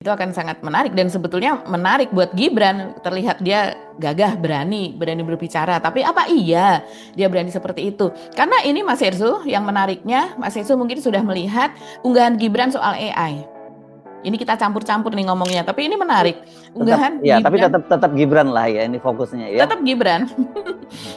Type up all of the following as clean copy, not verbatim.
itu akan sangat menarik dan sebetulnya menarik buat Gibran. Terlihat dia gagah, berani berbicara. Tapi apa iya dia berani seperti itu? Karena ini Mas Herzl, yang menariknya, Mas Herzl mungkin sudah melihat unggahan Gibran soal AI. Ini kita campur-campur nih ngomongnya, tapi ini menarik. Unggahan Tapi Gibran, tetap Gibran lah ya, ini fokusnya ya. tetap Gibran.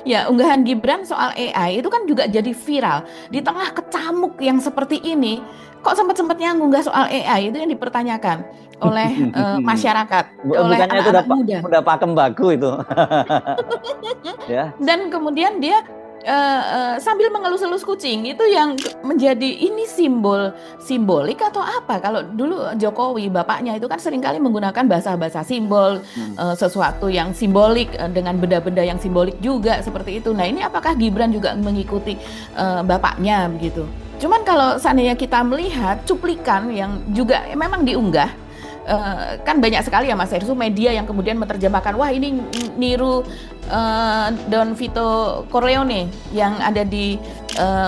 Ya, unggahan Gibran soal AI itu kan juga jadi viral. Di tengah kecamuk yang seperti ini, kok sempat-sempatnya ngunggah soal AI, itu yang dipertanyakan oleh masyarakat, oleh Bukannya itu anak-anak muda. udah pakem baku itu. Ya. Dan kemudian dia sambil mengelus-elus kucing, itu yang menjadi ini simbolik atau apa? Kalau dulu Jokowi bapaknya itu kan seringkali menggunakan bahasa-bahasa simbol, sesuatu yang simbolik dengan benda-benda yang simbolik juga seperti itu. Nah, ini apakah Gibran juga mengikuti bapaknya begitu? Cuman kalau seandainya kita melihat cuplikan yang juga memang diunggah, kan banyak sekali ya Mas Herzl media yang kemudian menerjemahkan, wah ini niru Don Vito Corleone yang ada di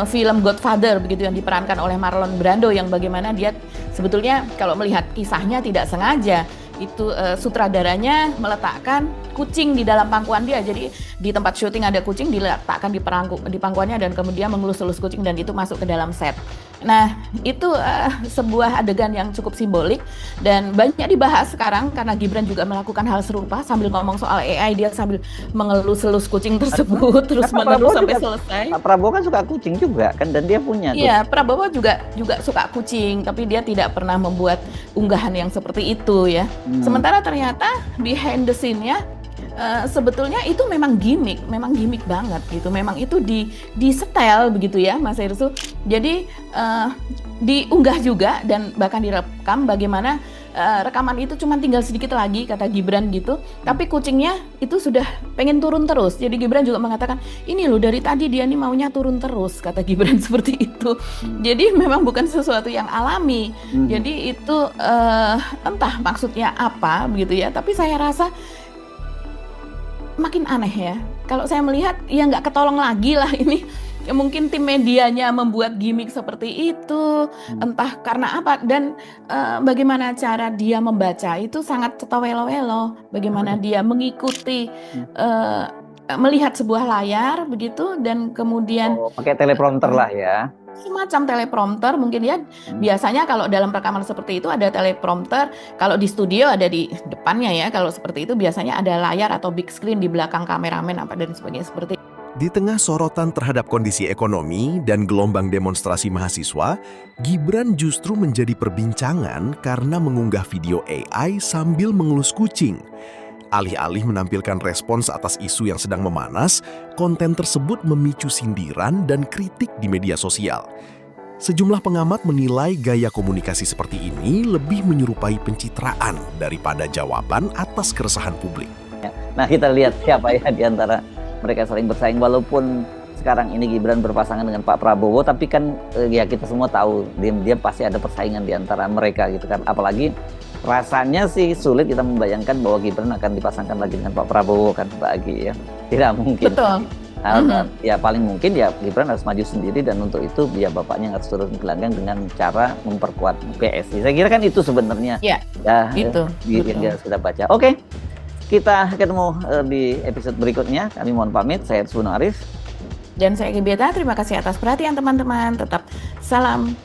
film Godfather begitu, yang diperankan oleh Marlon Brando, yang bagaimana dia sebetulnya kalau melihat kisahnya tidak sengaja itu sutradaranya meletakkan kucing di dalam pangkuan dia. Jadi di tempat syuting ada kucing, diletakkan di pangkuannya dan kemudian mengelus-elus kucing dan itu masuk ke dalam set. Nah, itu sebuah adegan yang cukup simbolik dan banyak dibahas sekarang karena Gibran juga melakukan hal serupa sambil ngomong soal AI, dia sambil mengelus-elus kucing tersebut terus-menerus sampai selesai. Pak Prabowo kan suka kucing juga kan, dan dia punya. Iya, Prabowo juga suka kucing, tapi dia tidak pernah membuat unggahan yang seperti itu ya. Sementara ternyata behind the scene-nya sebetulnya itu memang gimmick banget gitu. Memang itu di setel begitu ya Mas Herzl. Jadi diunggah juga dan bahkan direkam bagaimana rekaman itu cuma tinggal sedikit lagi kata Gibran gitu. Tapi kucingnya itu sudah pengen turun terus. Jadi Gibran juga mengatakan, ini loh dari tadi dia nih maunya turun terus, kata Gibran seperti itu. Jadi memang bukan sesuatu yang alami. Jadi itu entah maksudnya apa begitu ya. Tapi saya rasa makin aneh ya. Kalau saya melihat ya nggak ketolong lagi lah ini. Ya mungkin tim medianya membuat gimmick seperti itu, entah karena apa. Dan bagaimana cara dia membaca itu sangat cetawelo-welo. Bagaimana dia mengikuti, melihat sebuah layar begitu dan kemudian pakai teleprompter lah ya. Semacam teleprompter mungkin ya. Biasanya kalau dalam rekaman seperti itu ada teleprompter, kalau di studio ada di depannya ya. Kalau seperti itu biasanya ada layar atau big screen di belakang kameramen apa dan sebagainya seperti itu. Di tengah sorotan terhadap kondisi ekonomi dan gelombang demonstrasi mahasiswa, Gibran justru menjadi perbincangan karena mengunggah video AI sambil mengelus kucing. Alih-alih menampilkan respons atas isu yang sedang memanas, konten tersebut memicu sindiran dan kritik di media sosial. Sejumlah pengamat menilai gaya komunikasi seperti ini lebih menyerupai pencitraan daripada jawaban atas keresahan publik. Nah, kita lihat siapa ya di antara mereka saling bersaing. Walaupun sekarang ini Gibran berpasangan dengan Pak Prabowo, tapi kan ya kita semua tahu diam-diam pasti ada persaingan di antara mereka gitu kan. Apalagi rasanya sih sulit kita membayangkan bahwa Gibran akan dipasangkan lagi dengan Pak Prabowo kan, Mbak Agi ya. Tidak mungkin. Betul. Ya paling mungkin ya Gibran harus maju sendiri, dan untuk itu ya bapaknya harus turun ke gelanggang dengan cara memperkuat PSI. Saya kira kan itu sebenarnya ya itu yang kita baca. Oke. Kita ketemu di episode berikutnya. Kami mohon pamit. Saya Herzl Arif. Dan saya Gebieta. Terima kasih atas perhatian teman-teman. Tetap salam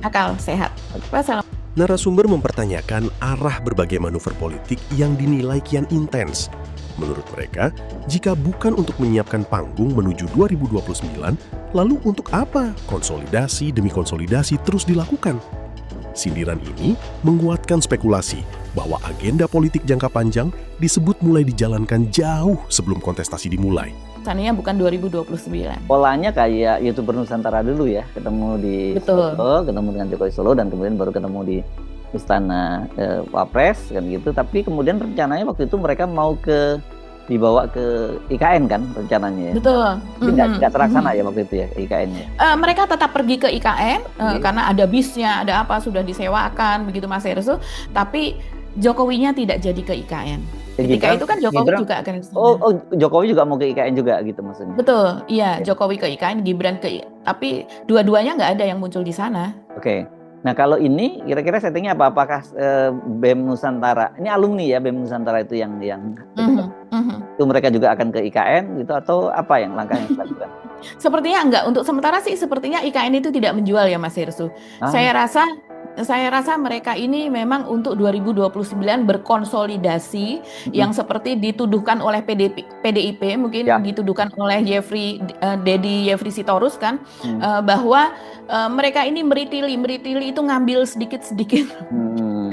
akal sehat. Wassalam. Narasumber mempertanyakan arah berbagai manuver politik yang dinilai kian intens. Menurut mereka, jika bukan untuk menyiapkan panggung menuju 2029, lalu untuk apa konsolidasi demi konsolidasi terus dilakukan? Sindiran ini menguatkan spekulasi bahwa agenda politik jangka panjang disebut mulai dijalankan jauh sebelum kontestasi dimulai. Sananya bukan 2029. Polanya kayak YouTuber Nusantara dulu ya, ketemu di Solo, ketemu dengan Jokowi Solo, dan kemudian baru ketemu di Istana Wapres kan gitu. Tapi kemudian rencananya waktu itu mereka mau dibawa ke IKN kan rencananya ya. Betul. Tapi nggak terlaksana ya waktu itu ya IKN-nya. Mereka tetap pergi ke IKN karena ada bisnya, ada apa sudah disewakan begitu Mas Herzl. Tapi Jokowinya tidak jadi ke IKN. Ketika itu kan Jokowi juga akan ke sana. Oh, Jokowi juga mau ke IKN juga gitu maksudnya. Betul, iya. Jokowi ke IKN, Gibran ke IKN. Tapi dua-duanya nggak ada yang muncul di sana. Oke. Nah, kalau ini kira-kira settingnya apa? Apakah BEM Nusantara? Ini alumni ya BEM Nusantara itu yang itu mereka juga akan ke IKN gitu atau apa yang langkah yang dilakukan? Sepertinya enggak. Untuk sementara sih sepertinya IKN itu tidak menjual ya Mas Hirsu. Ah, Saya rasa mereka ini memang untuk 2029 berkonsolidasi yang seperti dituduhkan oleh PDIP, mungkin ya. dituduhkan oleh Dedi Yefri Sitorus kan, bahwa mereka ini meritili itu ngambil sedikit-sedikit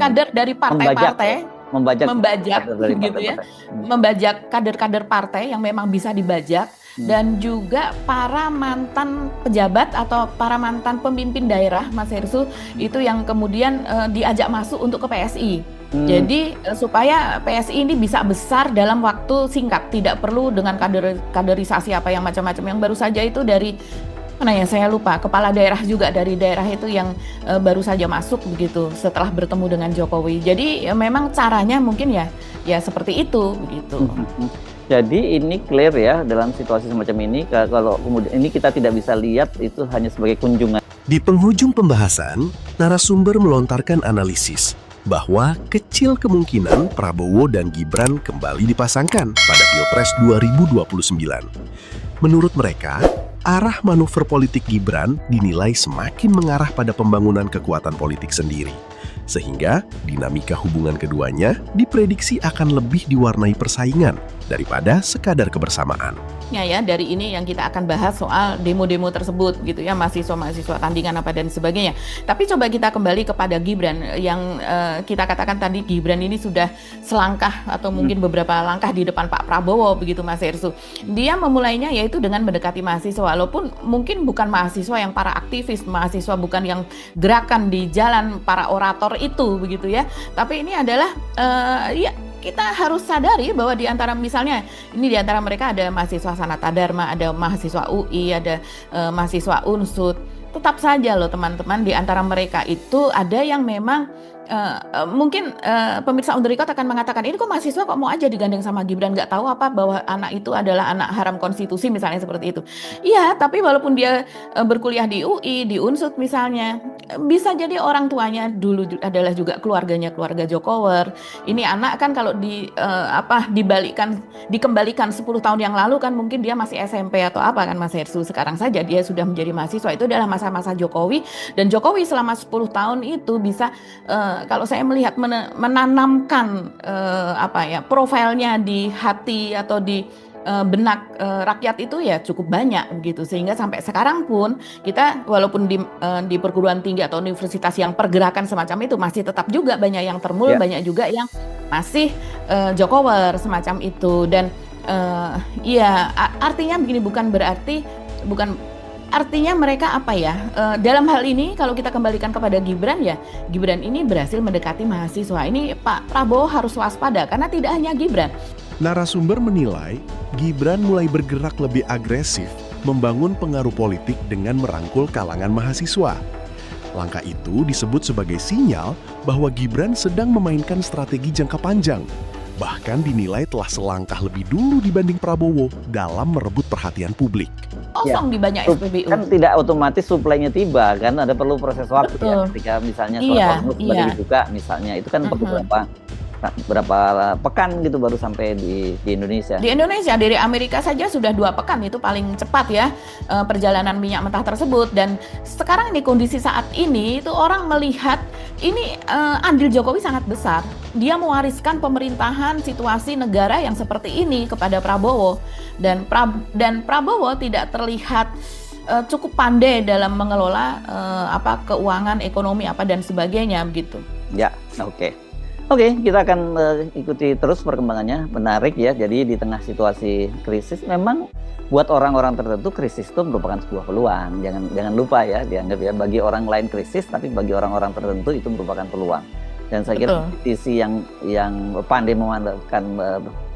kader dari partai-partai, membajak membajak kader dari gitu ya, partai-partai. membajak kader-kader partai yang memang bisa dibajak, dan juga para mantan pejabat atau para mantan pemimpin daerah, Mas Hersu, itu yang kemudian diajak masuk untuk ke PSI. Jadi supaya PSI ini bisa besar dalam waktu singkat, tidak perlu dengan kaderisasi apa yang macam-macam. Yang baru saja itu dari mana ya, saya lupa, kepala daerah juga dari daerah itu yang baru saja masuk begitu setelah bertemu dengan Jokowi. Jadi memang caranya mungkin ya seperti itu begitu. Jadi ini clear ya dalam situasi semacam ini, kalau kemudian ini kita tidak bisa lihat itu hanya sebagai kunjungan. Di penghujung pembahasan, narasumber melontarkan analisis bahwa kecil kemungkinan Prabowo dan Gibran kembali dipasangkan pada Pilpres 2029. Menurut mereka, arah manuver politik Gibran dinilai semakin mengarah pada pembangunan kekuatan politik sendiri. Sehingga dinamika hubungan keduanya diprediksi akan lebih diwarnai persaingan daripada sekadar kebersamaan. Ya, dari ini yang kita akan bahas soal demo-demo tersebut gitu ya, mahasiswa-mahasiswa tandingan apa dan sebagainya. Tapi coba kita kembali kepada Gibran yang kita katakan tadi, Gibran ini sudah selangkah atau mungkin beberapa langkah di depan Pak Prabowo begitu Mas Hersu. Dia memulainya yaitu dengan mendekati mahasiswa, walaupun mungkin bukan mahasiswa yang para aktivis, mahasiswa bukan yang gerakan di jalan para orator itu begitu ya. Tapi ini adalah kita harus sadari bahwa di antara mereka ada mahasiswa Sanata Dharma, ada mahasiswa UI, ada mahasiswa Unsud. Tetap saja loh teman-teman, di antara mereka itu ada yang memang mungkin pemirsa On The Record akan mengatakan, ini kok mahasiswa kok mau aja digandeng sama Gibran, nggak tahu apa bahwa anak itu adalah anak haram konstitusi misalnya seperti itu. Iya, tapi walaupun dia berkuliah di UI, di Unsud misalnya, bisa jadi orang tuanya dulu adalah juga keluarga Jokower. Ini anak kan kalau dikembalikan 10 tahun yang lalu kan mungkin dia masih SMP atau apa kan Mas Hersu. Sekarang saja dia sudah menjadi mahasiswa. Itu adalah masa-masa Jokowi, dan Jokowi selama 10 tahun itu bisa kalau saya melihat menanamkan profilnya di hati atau di benak rakyat itu ya cukup banyak gitu, sehingga sampai sekarang pun kita walaupun di perguruan tinggi atau universitas yang pergerakan semacam itu masih tetap juga banyak yang termul, banyak juga yang masih Jokower semacam itu. Dan artinya begini, artinya mereka dalam hal ini kalau kita kembalikan kepada Gibran, ya Gibran ini berhasil mendekati mahasiswa. Ini Pak Prabowo harus waspada karena tidak hanya Gibran. Narasumber menilai Gibran mulai bergerak lebih agresif membangun pengaruh politik dengan merangkul kalangan mahasiswa. Langkah itu disebut sebagai sinyal bahwa Gibran sedang memainkan strategi jangka panjang. Bahkan dinilai telah selangkah lebih dulu dibanding Prabowo dalam merebut perhatian publik. Kosong di banyak SPBU. Kan tidak otomatis suplainya tiba, kan ada perlu proses waktu. Betul. Ya, ketika misalnya Hormuz baru dibuka misalnya, itu kan perlu berapa pekan gitu baru sampai di Indonesia. Di Indonesia, dari Amerika saja sudah 2 pekan, itu paling cepat ya perjalanan minyak mentah tersebut. Dan sekarang ini kondisi saat ini itu orang melihat ini andil Jokowi sangat besar. Dia mewariskan pemerintahan situasi negara yang seperti ini kepada Prabowo, dan Prabowo tidak terlihat cukup pandai dalam mengelola keuangan, ekonomi apa dan sebagainya begitu. Ya, Oke, kita akan ikuti terus perkembangannya. Menarik ya. Jadi di tengah situasi krisis, memang buat orang-orang tertentu krisis itu merupakan sebuah peluang. Jangan lupa ya, dianggap ya, bagi orang lain krisis, tapi bagi orang-orang tertentu itu merupakan peluang. Dan saya kira politisi yang pandai memanfaatkan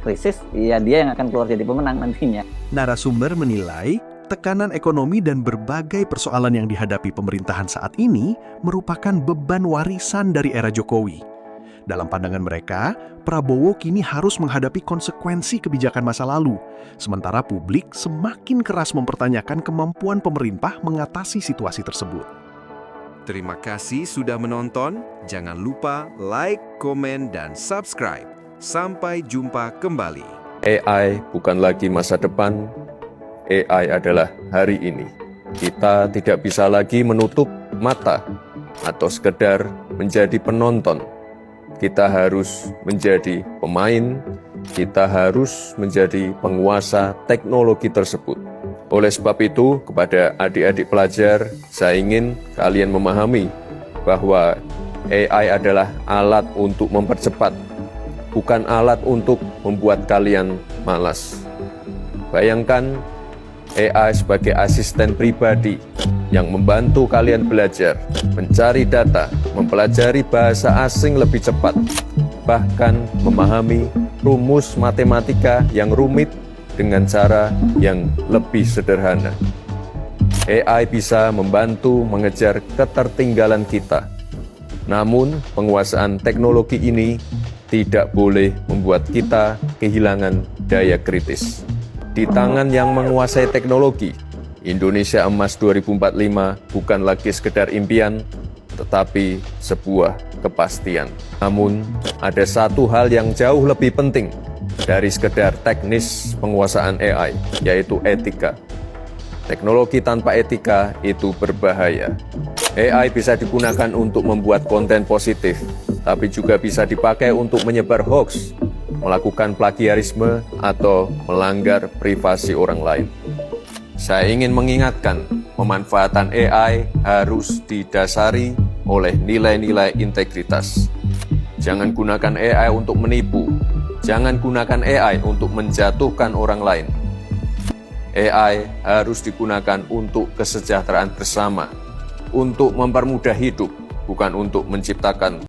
krisis, ya dia yang akan keluar jadi pemenang nantinya. Narasumber menilai tekanan ekonomi dan berbagai persoalan yang dihadapi pemerintahan saat ini merupakan beban warisan dari era Jokowi. Dalam pandangan mereka, Prabowo kini harus menghadapi konsekuensi kebijakan masa lalu, sementara publik semakin keras mempertanyakan kemampuan pemerintah mengatasi situasi tersebut. Terima kasih sudah menonton. Jangan lupa like, komen, dan subscribe. Sampai jumpa kembali. AI bukan lagi masa depan, AI adalah hari ini. Kita tidak bisa lagi menutup mata atau sekedar menjadi penonton. Kita harus menjadi pemain, kita harus menjadi penguasa teknologi tersebut. Oleh sebab itu, kepada adik-adik pelajar, saya ingin kalian memahami bahwa AI adalah alat untuk mempercepat, bukan alat untuk membuat kalian malas. Bayangkan AI sebagai asisten pribadi yang membantu kalian belajar, mencari data, mempelajari bahasa asing lebih cepat, bahkan memahami rumus matematika yang rumit dengan cara yang lebih sederhana. AI bisa membantu mengejar ketertinggalan kita. Namun, penguasaan teknologi ini tidak boleh membuat kita kehilangan daya kritis. Di tangan yang menguasai teknologi, Indonesia Emas 2045 bukan lagi sekedar impian, tetapi sebuah kepastian. Namun, ada satu hal yang jauh lebih penting dari sekedar teknis penguasaan AI, yaitu etika. Teknologi tanpa etika itu berbahaya. AI bisa digunakan untuk membuat konten positif, tapi juga bisa dipakai untuk menyebar hoax, melakukan plagiarisme, atau melanggar privasi orang lain. Saya ingin mengingatkan, pemanfaatan AI harus didasari oleh nilai-nilai integritas. Jangan gunakan AI untuk menipu. Jangan gunakan AI untuk menjatuhkan orang lain. AI harus digunakan untuk kesejahteraan bersama, untuk mempermudah hidup, bukan untuk menciptakan